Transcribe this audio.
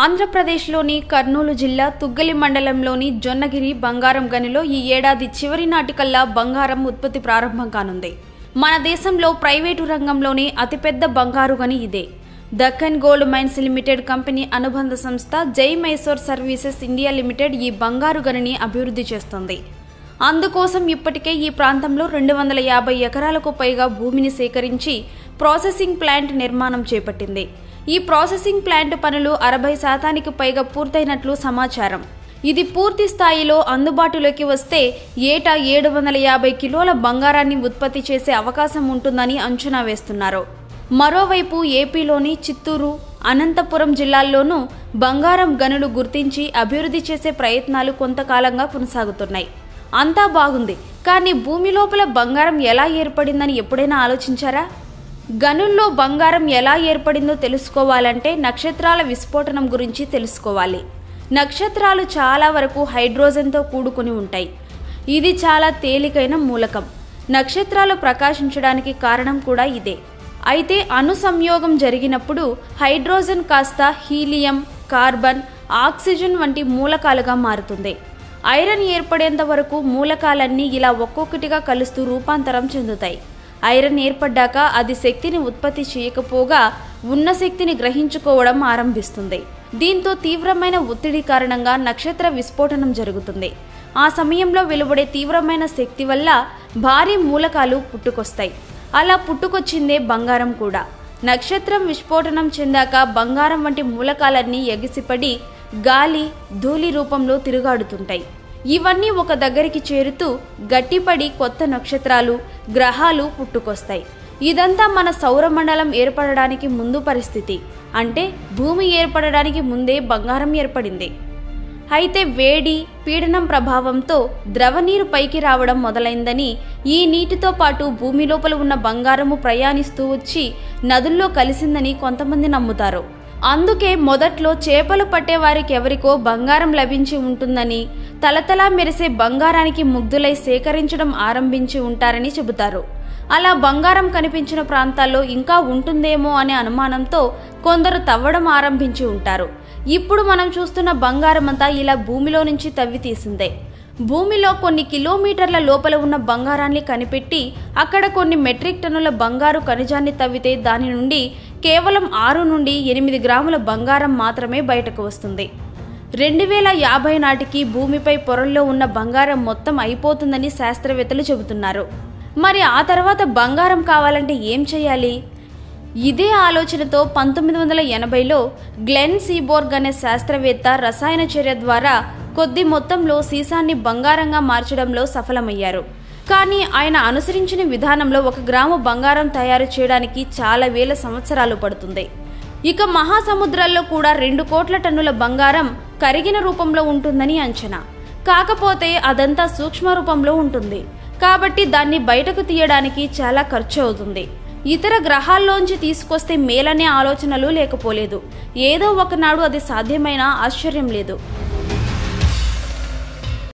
ఆంధ్రప్రదేశ్లోని కర్నూలు జిల్లా తుగ్గలి మండలంలోని జొన్నగిరి బంగారం గనిలో ఈ ఏడాది చివరి నాటికల్లా బంగారం ఉత్పత్తి ప్రారంభం కానుంది. మన దేశంలో ప్రైవేటు రంగంలోని అతిపెద్ద బంగారు గని ఇదే. Deccan gold mines limited company అనుబంధ సంస్థ జై మైసూర్ సర్వీసెస్ ఇండియా లిమిటెడ్ ఈ బంగారు గనిని అభివృద్ధి చేస్తోంది. అందుకోసం ఇప్పటికే ఈ ప్రాంతంలో 250 ఎకరాలకు పైగా భూమిని సేకరించి ప్రాసెసింగ్ ప్లాంట్ నిర్మాణం చేపట్టింది. ఈ ప్రాసెసింగ్ ప్లాంట్ పనులు 60% పైగా పూర్తయినట్లు సమాచారం. ఇది పూర్తి స్థాయిలో అందుబాటులోకి వస్తే ఏటా 750 కిలోల బంగారాన్ని ఉత్పత్తి చేసే అవకాశం ఉంటుందని అంచనా వేస్తున్నారు. మరోవైపు ఏపీలోని చిత్తూరు, అనంతపురం జిల్లాల్లోనూ బంగారం గనులు గుర్తించి అభివృద్ధి చేసే ప్రయత్నాలు కొంతకాలంగా కొనసాగుతున్నాయి. అంతా బాగుంది, కానీ భూమి లోపల బంగారం ఎలా ఏర్పడిందని ఎప్పుడైనా ఆలోచించారా? గనుల్లో బంగారం ఎలా ఏర్పడిందో తెలుసుకోవాలంటే నక్షత్రాల విస్ఫోటనం గురించి తెలుసుకోవాలి. నక్షత్రాలు చాలా వరకు హైడ్రోజన్తో కూడుకుని ఉంటాయి. ఇది చాలా తేలికైన మూలకం. నక్షత్రాలు ప్రకాశించడానికి కారణం కూడా ఇదే. అయితే అణు సంయోగం జరిగినప్పుడు హైడ్రోజన్ కాస్త హీలియం, కార్బన్, ఆక్సిజన్ వంటి మూలకాలుగా మారుతుంది. ఐరన్ ఏర్పడేంత వరకు మూలకాలన్నీ ఇలా ఒక్కొక్కటిగా కలుస్తూ రూపాంతరం చెందుతాయి. ఐరన్ ఏర్పడ్డాక అది శక్తిని ఉత్పత్తి చేయకపోగా ఉన్న శక్తిని గ్రహించుకోవడం ఆరంభిస్తుంది. దీంతో తీవ్రమైన ఒత్తిడి కారణంగా నక్షత్ర విస్ఫోటనం జరుగుతుంది. ఆ సమయంలో వెలువడే తీవ్రమైన శక్తి వల్ల భారీ మూలకాలు పుట్టుకొస్తాయి. అలా పుట్టుకొచ్చిందే బంగారం కూడా. నక్షత్రం విస్ఫోటనం చెందాక బంగారం వంటి మూలకాలన్నీ ఎగిసిపడి గాలి, ధూళి రూపంలో తిరుగాడుతుంటాయి. ఇవన్నీ ఒక దగ్గరికి చేరుతూ గట్టిపడి కొత్త నక్షత్రాలు, గ్రహాలు పుట్టుకొస్తాయి. ఇదంతా మన సౌరమండలం ఏర్పడడానికి ముందు పరిస్థితి. అంటే భూమి ఏర్పడడానికి ముందే బంగారం ఏర్పడింది. అయితే వేడి, పీడనం ప్రభావంతో ద్రవనీరు పైకి రావడం మొదలైందని, ఈ నీటితో పాటు భూమి లోపల ఉన్న బంగారము ప్రయాణిస్తూ వచ్చి నదుల్లో కలిసిందని కొంతమంది నమ్ముతారు. అందుకే మొదట్లో చేపలు పట్టేవారికి ఎవరికో బంగారం లభించి ఉంటుందని, తలతలా మెరిసే బంగారానికి ముగ్ధులై సేకరించడం ఆరంభించి ఉంటారని చెబుతారు. అలా బంగారం కనిపించిన ప్రాంతాల్లో ఇంకా ఉంటుందేమో అనే అనుమానంతో కొందరు తవ్వడం ఆరంభించి ఉంటారు. ఇప్పుడు మనం చూస్తున్న బంగారం అంతా ఇలా భూమిలో నుంచి తవ్వి తీసిందే. భూమిలో కొన్ని కిలోమీటర్ల లోపల ఉన్న బంగారాన్ని కనిపెట్టి అక్కడ కొన్ని మెట్రిక్ టన్నుల బంగారు ఖనిజాన్ని తవ్వితే దాని నుండి కేవలం 6 నుండి 8 గ్రాముల బంగారం మాత్రమే బయటకు వస్తుంది. 2050 నాటికి భూమిపై పొరల్లో ఉన్న బంగారం మొత్తం అయిపోతుందని శాస్త్రవేత్తలు చెబుతున్నారు. మరి ఆ తర్వాత బంగారం కావాలంటే ఏం చేయాలి? ఇదే ఆలోచనతో 1980లో గ్లెన్ సీబోర్గ్ అనే శాస్త్రవేత్త రసాయన చర్య ద్వారా కొద్ది మొత్తంలో సీసాన్ని బంగారంగా మార్చడంలో సఫలమయ్యారు. కానీ ఆయన అనుసరించిన విధానంలో 1 గ్రాము బంగారం తయారు చేయడానికి చాలా వేల సంవత్సరాలు పడుతుంది. ఇక మహాసముద్రాల్లో కూడా 2 కోట్ల టన్నుల బంగారం కరిగిన రూపంలో ఉంటుందని అంచనా. కాకపోతే అదంతా సూక్ష్మ రూపంలో ఉంటుంది కాబట్టి దాన్ని బయటకు తీయడానికి చాలా ఖర్చు అవుతుంది. ఇతర గ్రహాల్లోంచి తీసుకొస్తే మేలనే ఆలోచనలు లేకపోలేదు. ఏదో ఒకనాడు అది సాధ్యమైన ఆశ్చర్యం లేదు.